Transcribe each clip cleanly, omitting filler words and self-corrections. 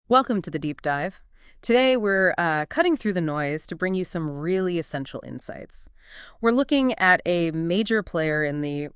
Welcome to the deep dive. Today, we're cutting through the noise to bring you some really essential insights. We're looking at a major player in the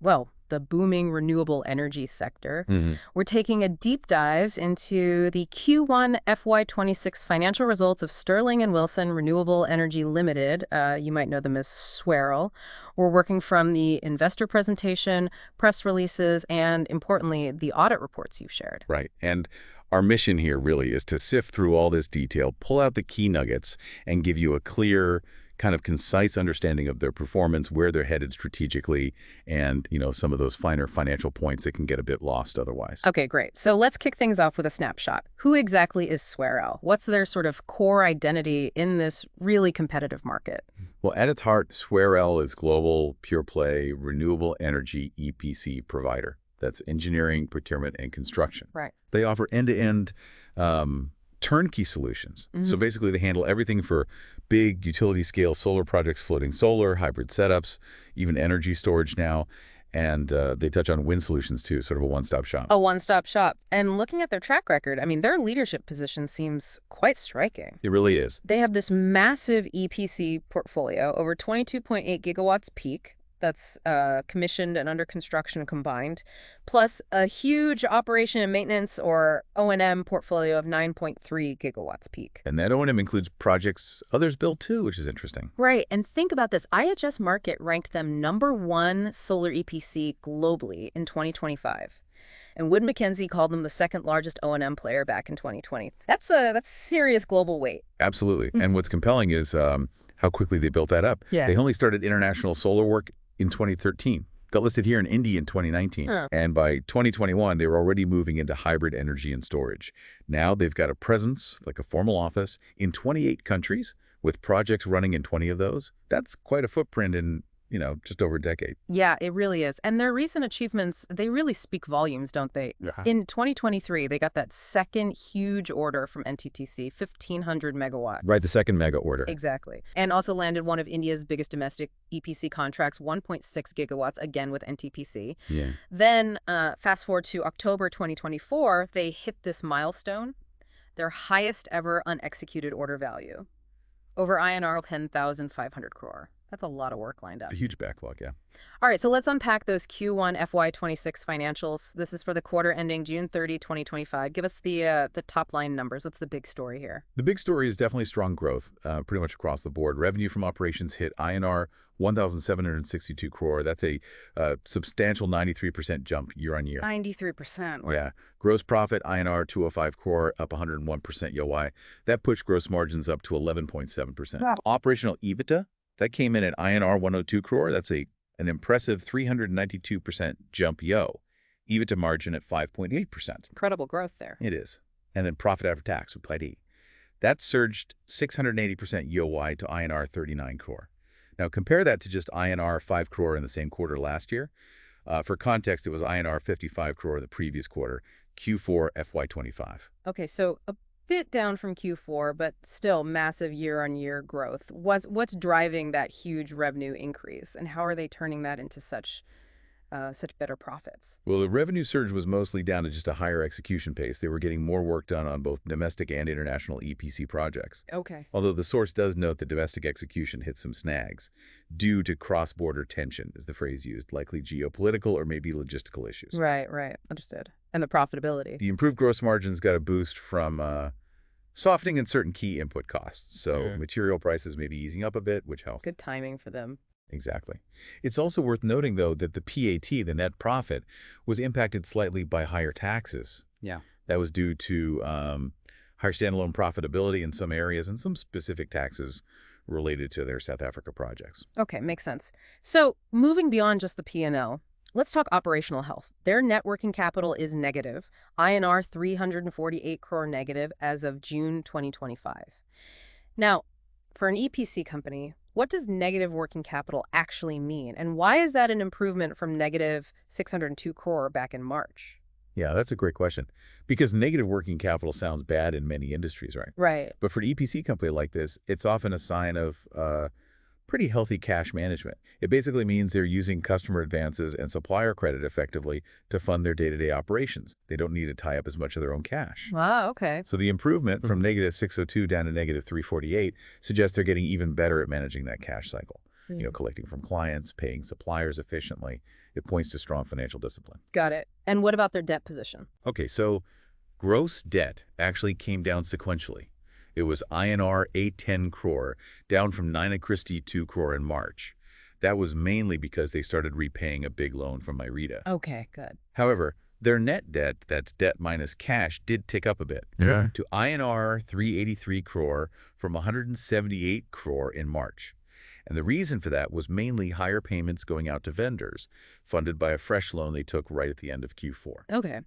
booming renewable energy sector. hmm We're taking a deep dive into the Q1 FY26 financial results of Sterling and Wilson Renewable Energy Limited. You might know them as Sweral. We're working from the investor presentation, press releases, and importantly, the audit reports you've shared. Right. And our mission here really is to sift through all this detail, pull out the key nuggets, and give you a clear, kind of concise understanding of their performance, where they're headed strategically, and, some of those finer financial points that can get a bit lost otherwise. Okay, great. So let's kick things off with a snapshot. Who exactly is Sweral? What's their sort of core identity in this really competitive market? Well, at its heart, Sweral is global, pure-play, renewable energy EPC provider. That's engineering, procurement, and construction. Right. They offer end-to-end turnkey solutions. So basically, they handle everything for big utility-scale solar projects, floating solar, hybrid setups, even energy storage now. And they touch on wind solutions, too, sort of a one-stop shop. A one-stop shop. And looking at their track record, I mean, their leadership position seems quite striking. It really is. They have this massive EPC portfolio, over 22.8 gigawatts peak. That's commissioned and under construction combined, plus a huge operation and maintenance or O&M portfolio of 9.3 gigawatts peak. And that O&M includes projects others built, too, which is interesting. Right, and think about this. IHS Markit ranked them #1 solar EPC globally in 2025. And Wood Mackenzie called them the second largest O&M player back in 2020. That's serious global weight. Absolutely. And what's compelling is how quickly they built that up. Yeah. They only started international solar work in 2013. Got listed here in India in 2019. Huh. And by 2021, they were already moving into hybrid energy and storage. Now they've got a presence, like a formal office, in 28 countries, with projects running in 20 of those. That's quite a footprint in, just over a decade. Yeah, it really is. And their recent achievements, they really speak volumes, don't they? Yeah. In 2023, they got that second huge order from NTTC, 1,500 megawatts. Right, the second mega order. Exactly. And also landed one of India's biggest domestic EPC contracts, 1.6 gigawatts, again with NTPC. Yeah. Then, fast forward to October 2024, they hit this milestone, their highest ever unexecuted order value, over INR 10,500 crore. That's a lot of work lined up. The huge backlog, yeah. All right, so let's unpack those Q1 FY26 financials. This is for the quarter ending June 30, 2025. Give us the top line numbers. What's the big story here? The big story is definitely strong growth, pretty much across the board. Revenue from operations hit INR 1,762 crore. That's a substantial 93% jump year on year. 93%. Yeah. Gross profit, INR 205 crore, up 101% YoY. That pushed gross margins up to 11.7%. Wow. Operational EBITDA, that came in at INR 102 crore. That's an impressive 392% jump yo. EBITDA margin at 5.8%. Incredible growth there. It is. And then profit after tax, or PAT. That surged 680% YoY to INR 39 crore. Now compare that to just INR 5 crore in the same quarter last year. For context, it was INR 55 crore the previous quarter, Q4 FY25. Okay, so a bit down from Q4, but still massive year-on-year growth. What's driving that huge revenue increase, and how are they turning that into such better profits? Well, the revenue surge was mostly down to just a higher execution pace. They were getting more work done on both domestic and international EPC projects. Okay. Although the source does note that domestic execution hit some snags due to cross-border tension, is the phrase used, likely geopolitical or maybe logistical issues. Right. Understood. And the profitability. The improved gross margins got a boost from softening in certain key input costs. So material prices may be easing up a bit, which helps. Good timing for them. Exactly. It's also worth noting, though, that the PAT, the net profit, was impacted slightly by higher taxes. Yeah. That was due to higher standalone profitability in some areas and some specific taxes related to their South Africa projects. Okay, makes sense. So moving beyond just the P&L, let's talk operational health. Their net working capital is negative, INR 348 crore negative as of June 2025. Now, for an EPC company, what does negative working capital actually mean? And why is that an improvement from negative 602 crore back in March? Yeah, that's a great question. Because negative working capital sounds bad in many industries, right? Right. But for an EPC company like this, it's often a sign of pretty healthy cash management. It basically means they're using customer advances and supplier credit effectively to fund their day-to-day operations. They don't need to tie up as much of their own cash. Wow, okay. So the improvement from negative 602 down to negative 348 suggests they're getting even better at managing that cash cycle. Collecting from clients, paying suppliers efficiently. It points to strong financial discipline. Got it. And what about their debt position? Okay, so gross debt actually came down sequentially. It was INR 810 crore, down from Nina Christie 2 crore in March. That was mainly because they started repaying a big loan from Myrita. Okay, good. However, their net debt, that's debt minus cash, did tick up a bit to INR 383 crore from 178 crore in March. And the reason for that was mainly higher payments going out to vendors, funded by a fresh loan they took right at the end of Q4. Okay.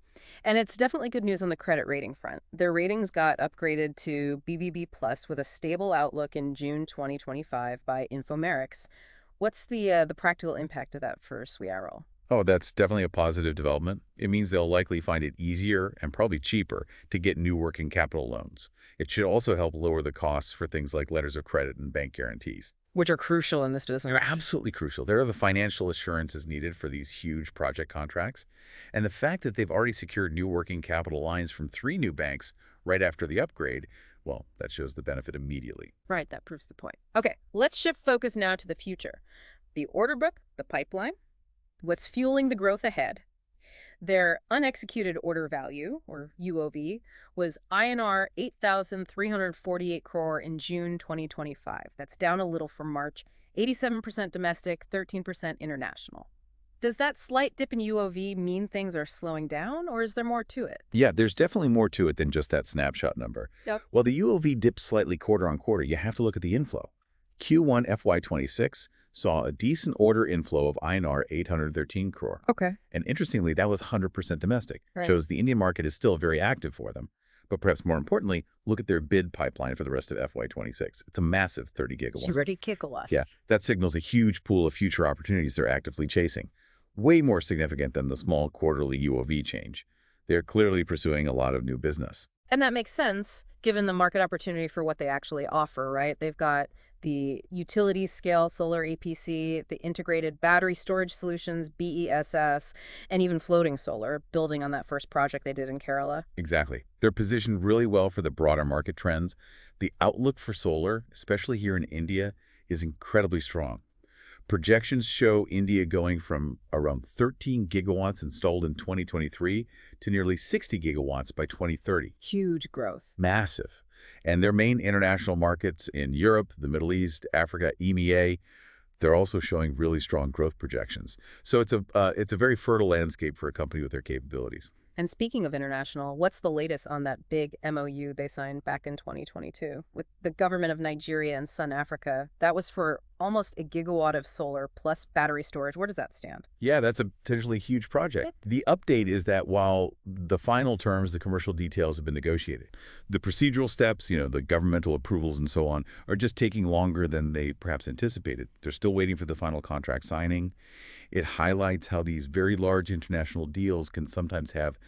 And it's definitely good news on the credit rating front. Their ratings got upgraded to BBB+ with a stable outlook in June 2025 by Infomerics. What's the practical impact of that for Swiarol? Oh, that's definitely a positive development. It means they'll likely find it easier and probably cheaper to get new working capital loans. It should also help lower the costs for things like letters of credit and bank guarantees. Which are crucial in this business. They're absolutely crucial. They're the financial assurances needed for these huge project contracts. And the fact that they've already secured new working capital lines from 3 new banks right after the upgrade, well, that shows the benefit immediately. Right, that proves the point. Okay, let's shift focus now to the future. The order book, the pipeline, what's fueling the growth ahead. Their unexecuted order value, or UOV, was INR 8,348 crore in June 2025. That's down a little from March, 87% domestic, 13% international. Does that slight dip in UOV mean things are slowing down, or is there more to it? Yeah, there's definitely more to it than just that snapshot number. Yep. While the UOV dipped slightly quarter on quarter, you have to look at the inflow. Q1 FY26 saw a decent order inflow of INR 813 crore. Okay. And interestingly, that was 100% domestic. Right. Shows the Indian market is still very active for them. But perhaps more importantly, look at their bid pipeline for the rest of FY26. It's a massive 30 gigawatts. 30 gigawatts. Yeah, that signals a huge pool of future opportunities they're actively chasing. Way more significant than the small quarterly UOV change. They're clearly pursuing a lot of new business. And that makes sense, given the market opportunity for what they actually offer, right? They've got the utility scale solar APC, the integrated battery storage solutions, BESS, and even floating solar, building on that first project they did in Kerala. Exactly. They're positioned really well for the broader market trends. The outlook for solar, especially here in India, is incredibly strong. Projections show India going from around 13 gigawatts installed in 2023 to nearly 60 gigawatts by 2030. Huge growth. Massive. And their main international markets in Europe, the Middle East, Africa, EMEA, they're also showing really strong growth projections. So it's a very fertile landscape for a company with their capabilities. And speaking of international, what's the latest on that big MOU they signed back in 2022 with the government of Nigeria and Sun Africa? That was for almost a gigawatt of solar plus battery storage. Where does that stand? Yeah, that's a potentially huge project. The update is that while the final terms, the commercial details have been negotiated, the procedural steps, the governmental approvals and so on, are just taking longer than they perhaps anticipated. They're still waiting for the final contract signing. It highlights how these very large international deals can sometimes have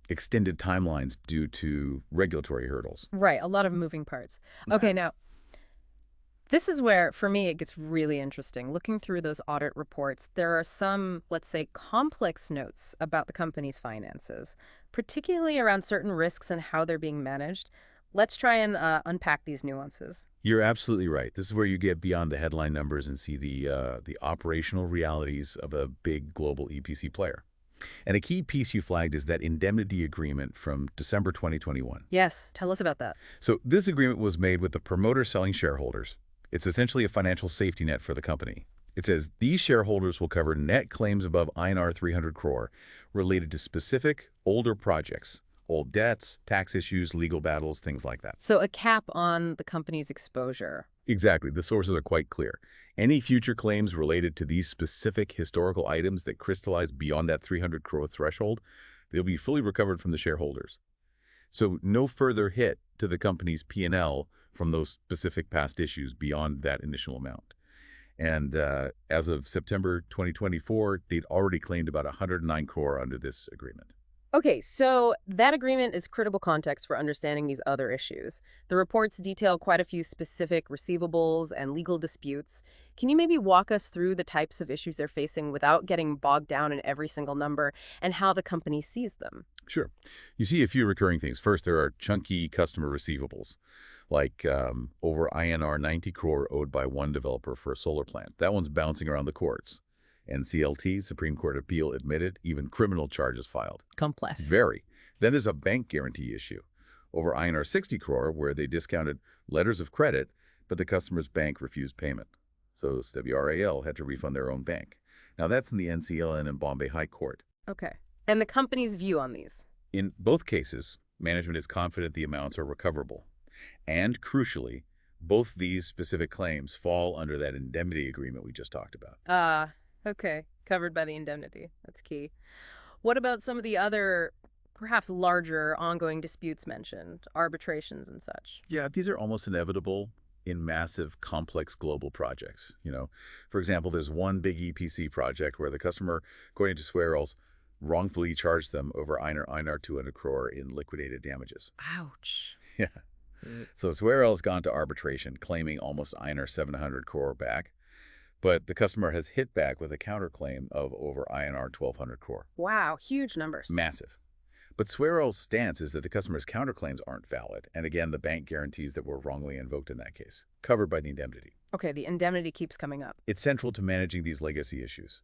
extended timelines due to regulatory hurdles. Right, a lot of moving parts. Okay, now, this is where, for me, it gets really interesting. Looking through those audit reports, there are some, let's say, complex notes about the company's finances, particularly around certain risks and how they're being managed. Let's try and unpack these nuances. You're absolutely right. This is where you get beyond the headline numbers and see the operational realities of a big global EPC player. And a key piece you flagged is that indemnity agreement from December 2021. Yes, tell us about that. So this agreement was made with the promoter selling shareholders. It's essentially a financial safety net for the company. It says these shareholders will cover net claims above INR 300 crore related to specific older projects, old debts, tax issues, legal battles, things like that. So a cap on the company's exposure. Exactly. The sources are quite clear. Any future claims related to these specific historical items that crystallize beyond that 300 crore threshold, they'll be fully recovered from the shareholders. So no further hit to the company's P&L from those specific past issues beyond that initial amount. And as of September 2024, they'd already claimed about 109 crore under this agreement. Okay, so that agreement is critical context for understanding these other issues. The reports detail quite a few specific receivables and legal disputes. Can you maybe walk us through the types of issues they're facing without getting bogged down in every single number and how the company sees them? Sure. You see a few recurring things. First, there are chunky customer receivables, like over INR 90 crore owed by one developer for a solar plant. That one's bouncing around the courts. NCLT, Supreme Court appeal admitted, even criminal charges filed. Complex. Very. Then there's a bank guarantee issue over INR 60 crore where they discounted letters of credit, but the customer's bank refused payment. So SWRAL had to refund their own bank. Now that's in the NCLN and Bombay High Court. Okay. And the company's view on these? In both cases, management is confident the amounts are recoverable. And crucially, both these specific claims fall under that indemnity agreement we just talked about. Okay. Covered by the indemnity. That's key. What about some of the other, perhaps larger, ongoing disputes mentioned, arbitrations and such? Yeah, these are almost inevitable in massive, complex global projects. For example, there's one big EPC project where the customer, according to Swearells, wrongfully charged them over INR 200 crore in liquidated damages. Ouch. Yeah. So Swearell has gone to arbitration, claiming almost INR 700 crore back, but the customer has hit back with a counterclaim of over INR 1,200 crore. Wow, huge numbers. Massive. But Swearell's stance is that the customer's counterclaims aren't valid, and again, the bank guarantees that were wrongly invoked in that case, covered by the indemnity. Okay, the indemnity keeps coming up. It's central to managing these legacy issues.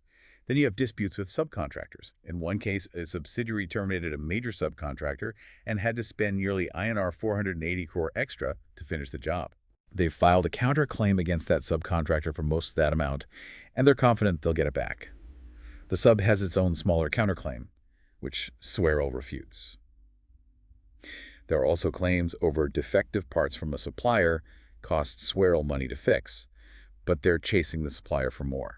Then you have disputes with subcontractors. In one case, a subsidiary terminated a major subcontractor and had to spend nearly INR 480 crore extra to finish the job. They filed a counterclaim against that subcontractor for most of that amount, and they're confident they'll get it back. The sub has its own smaller counterclaim, which Swearell refutes. There are also claims over defective parts from a supplier cost Swearell money to fix, but they're chasing the supplier for more.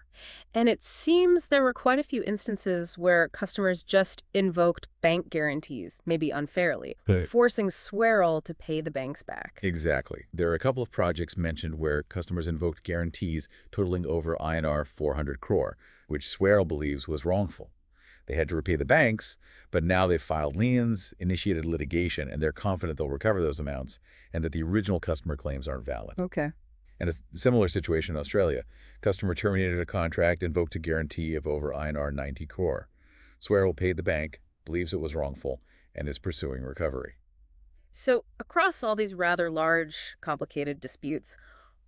And it seems there were quite a few instances where customers just invoked bank guarantees, maybe unfairly, forcing Swearell to pay the banks back. Exactly. There are a couple of projects mentioned where customers invoked guarantees totaling over INR 400 crore, which Swearell believes was wrongful. They had to repay the banks, but now they've filed liens, initiated litigation, and they're confident they'll recover those amounts and that the original customer claims aren't valid. Okay. And a similar situation in Australia. Customer terminated a contract, invoked a guarantee of over INR 90 crore. Swearell paid the bank, believes it was wrongful, and is pursuing recovery. So across all these rather large, complicated disputes,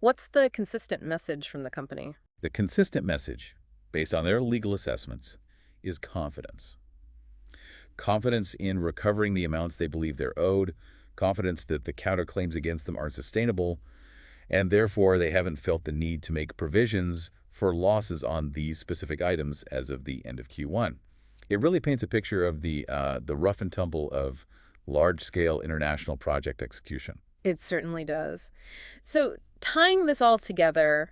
what's the consistent message from the company? The consistent message, based on their legal assessments, is confidence. Confidence in recovering the amounts they believe they're owed, confidence that the counterclaims against them aren't sustainable, and therefore they haven't felt the need to make provisions for losses on these specific items as of the end of Q1. It really paints a picture of the rough and tumble of large-scale international project execution. It certainly does. So tying this all together,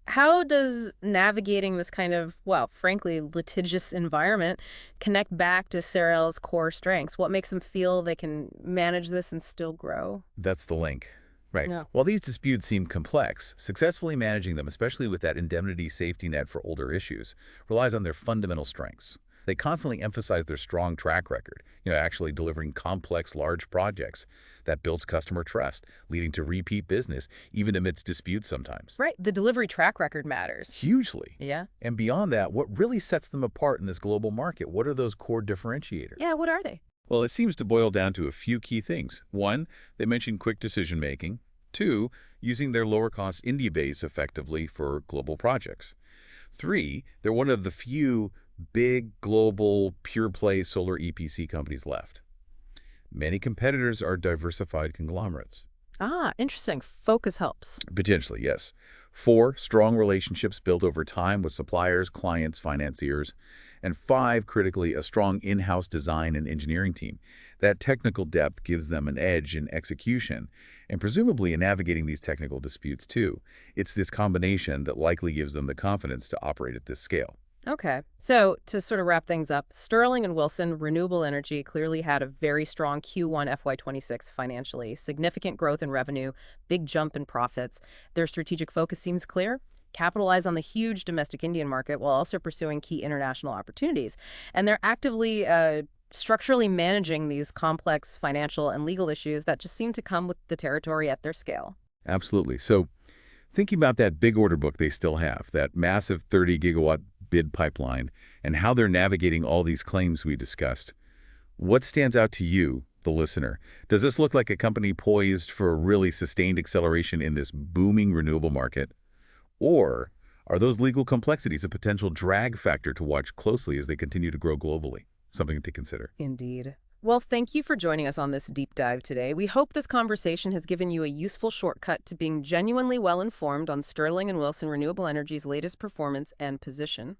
how does navigating this kind of, well, frankly, litigious environment connect back to Swearell's core strengths? What makes them feel they can manage this and still grow? That's the link. Right. Yeah. While these disputes seem complex, successfully managing them, especially with that indemnity safety net for older issues, relies on their fundamental strengths. They constantly emphasize their strong track record, actually delivering complex, large projects that builds customer trust, leading to repeat business, even amidst disputes sometimes. Right. The delivery track record matters. Hugely. Yeah. And beyond that, what really sets them apart in this global market? What are those core differentiators? Yeah, what are they? Well, it seems to boil down to a few key things. One, they mention quick decision-making. Two, using their lower-cost India base effectively for global projects. Three, they're one of the few big, global, pure-play solar EPC companies left. Many competitors are diversified conglomerates. Ah, interesting. Focus helps. Potentially, yes. 4, strong relationships built over time with suppliers, clients, financiers. And 5, critically, a strong in-house design and engineering team. That technical depth gives them an edge in execution, and presumably in navigating these technical disputes too. It's this combination that likely gives them the confidence to operate at this scale. Okay. So to sort of wrap things up, Sterling and Wilson Renewable Energy clearly had a very strong Q1 FY26 financially, significant growth in revenue, big jump in profits. Their strategic focus seems clear. Capitalize on the huge domestic Indian market while also pursuing key international opportunities. And they're actively structurally managing these complex financial and legal issues that just seem to come with the territory at their scale. Absolutely. So thinking about that big order book they still have, that massive 30-gigawatt bid pipeline, and how they're navigating all these claims we discussed, what stands out to you, the listener? Does this look like a company poised for a really sustained acceleration in this booming renewable market? Or are those legal complexities a potential drag factor to watch closely as they continue to grow globally? Something to consider. Indeed. Well, thank you for joining us on this deep dive today. We hope this conversation has given you a useful shortcut to being genuinely well informed on Sterling and Wilson Renewable Energy's latest performance and position.